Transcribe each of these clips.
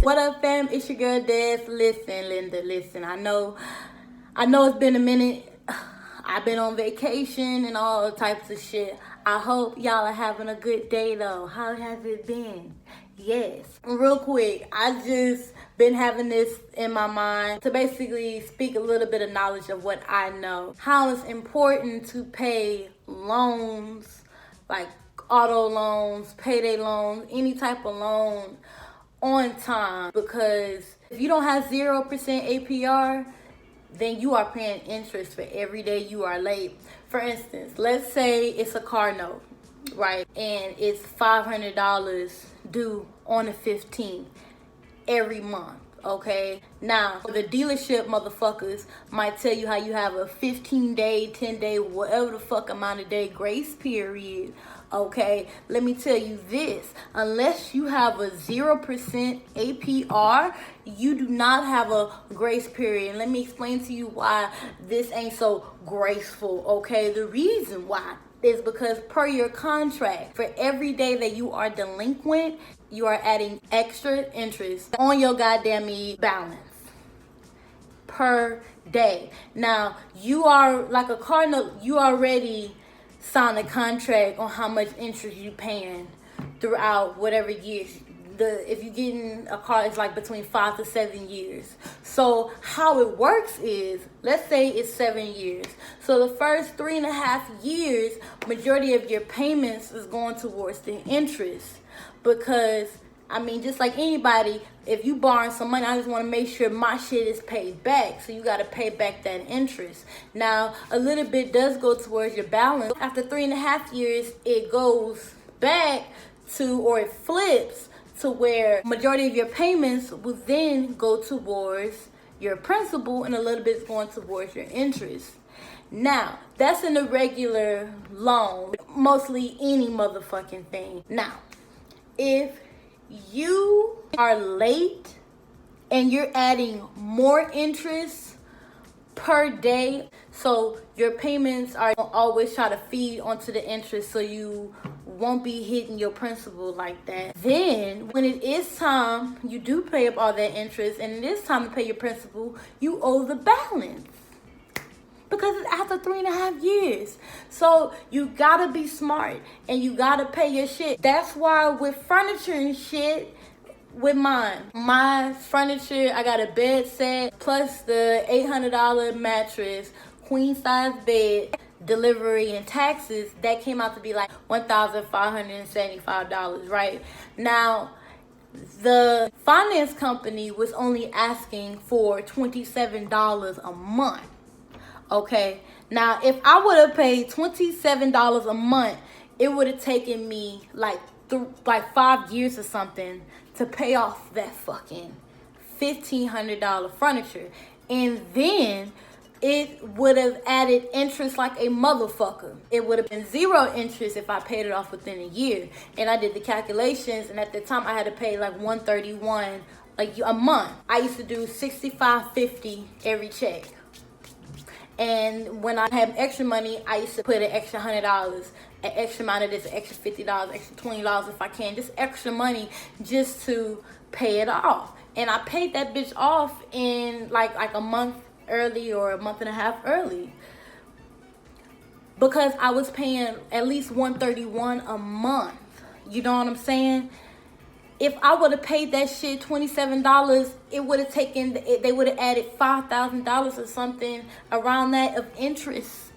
What up, fam? It's your girl Des. Listen, Linda, listen. I know it's been a minute. I've been on vacation and all types of shit. I hope y'all are having a good day though. How has it been? Yes. Real quick, I just been having this in my mind to basically speak a little bit of knowledge of what I know. How it's important to pay loans, like auto loans, payday loans, any type of loan on time, because if you don't have 0% APR, then you are paying interest for every day you are late. For instance, let's say it's a car note, right? And it's $500 due on the 15th every month, okay? Now, the dealership motherfuckers might tell you how you have a 15-day, 10-day, whatever the fuck amount of day grace period, okay? Let me tell you this, unless you have a 0% APR, you do not have a grace period. And let me explain to you why this ain't so graceful, okay? The reason why is because per your contract, for every day that you are delinquent, you are adding extra interest on your goddamn balance per day. Now, you are like a car note, you already signed a contract on how much interest you paying throughout whatever years. If you're getting a car, it's like between 5 to 7 years. So how it works is, let's say it's 7 years. So the first 3.5 years, majority of your payments is going towards the interest. Because, I mean, just like anybody, if you borrowing some money, I just want to make sure my shit is paid back. So you got to pay back that interest. Now, a little bit does go towards your balance. After 3.5 years, it goes back to, or it flips to where majority of your payments will then go towards your principal and a little bit is going towards your interest. Now, that's in a regular loan, mostly any motherfucking thing. Now, if you are late and you're adding more interest per day, so your payments are always try to feed onto the interest so you won't be hitting your principal like that. Then when it is time, you do pay up all that interest and it is time to pay your principal, you owe the balance. Because it's after 3.5 years. So you gotta be smart and you gotta pay your shit. That's why with furniture and shit, with my furniture, I got a bed set plus the $800 mattress, queen size bed, delivery and taxes, that came out to be like $1,575, right? Now, the finance company was only asking for $27 a month. Okay, now if I would have paid $27 a month, it would have taken me like 5 years or something to pay off that fucking $1,500 furniture. And then it would have added interest like a motherfucker. It would have been 0 interest if I paid it off within a year. And I did the calculations, and at the time I had to pay like $131 like a month. I used to do $65.50 every check. And when I had extra money, I used to put an extra $100, an extra amount of this, an extra $50, extra $20 if I can, just extra money just to pay it off. And I paid that bitch off in like a month early or a month and a half early, because I was paying at least $131 a month. You know what I'm saying? If I would have paid that shit $27, it would have taken, they would have added $5,000 or something around that of interest.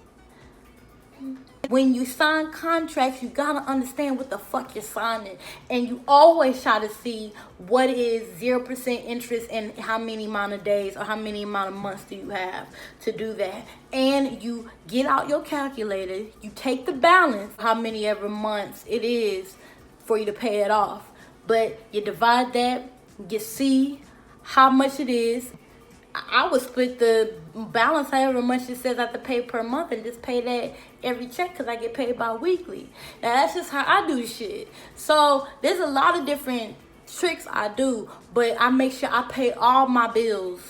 When you sign contracts, you gotta understand what the fuck you're signing. And you always try to see what is 0% interest and how many amount of days or how many amount of months do you have to do that. And you get out your calculator, you take the balance, how many ever months it is for you to pay it off. But you divide that, you see how much it is. I would split the balance however much it says I have to pay per month and just pay that every check because I get paid bi-weekly. Now that's just how I do shit. So there's a lot of different tricks I do, but I make sure I pay all my bills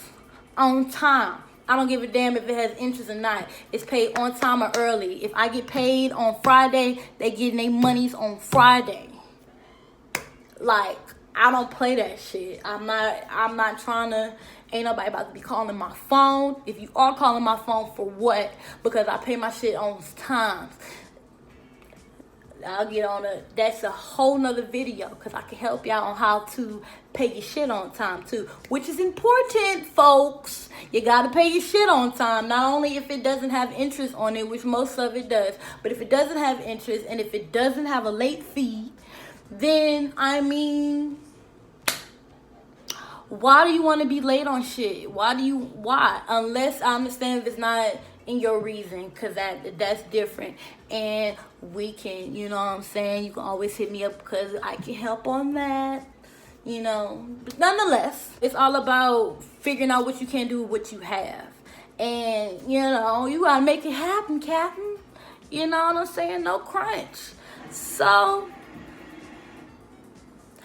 on time. I don't give a damn if it has interest or not. It's paid on time or early. If I get paid on Friday, they getting their monies on Friday. Like, I don't play that shit. I'm not trying to, ain't nobody about to be calling my phone. If you are calling my phone, for what? Because I pay my shit on time. I'll get on that's a whole nother video, because I can help y'all on how to pay your shit on time too, which is important, folks. You gotta pay your shit on time, not only if it doesn't have interest on it, which most of it does, but if it doesn't have interest and if it doesn't have a late fee, then I mean, why do you want to be late on shit? Why? Unless I understand if it's not in your reason, because that's different. And we can, you know what I'm saying? You can always hit me up because I can help on that, you know. But nonetheless, it's all about figuring out what you can do with what you have. And, you know, you got to make it happen, Captain. You know what I'm saying? No crunch. So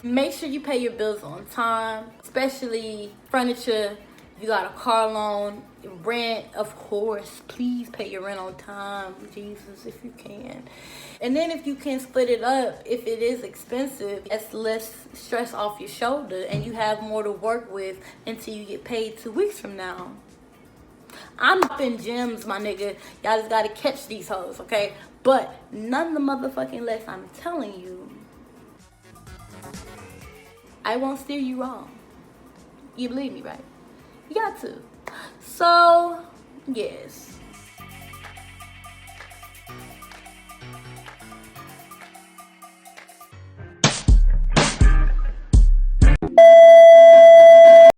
make sure you pay your bills on time, especially furniture. You got a car loan, rent, of course. Please pay your rent on time, Jesus, if you can. And then if you can split it up, if it is expensive, it's less stress off your shoulder and you have more to work with until you get paid 2 weeks from now. I'm up in gyms, my nigga. Y'all just gotta catch these hoes, okay? But none the motherfucking less, I'm telling you, I won't steer you wrong. You believe me, right? You got to. So, yes.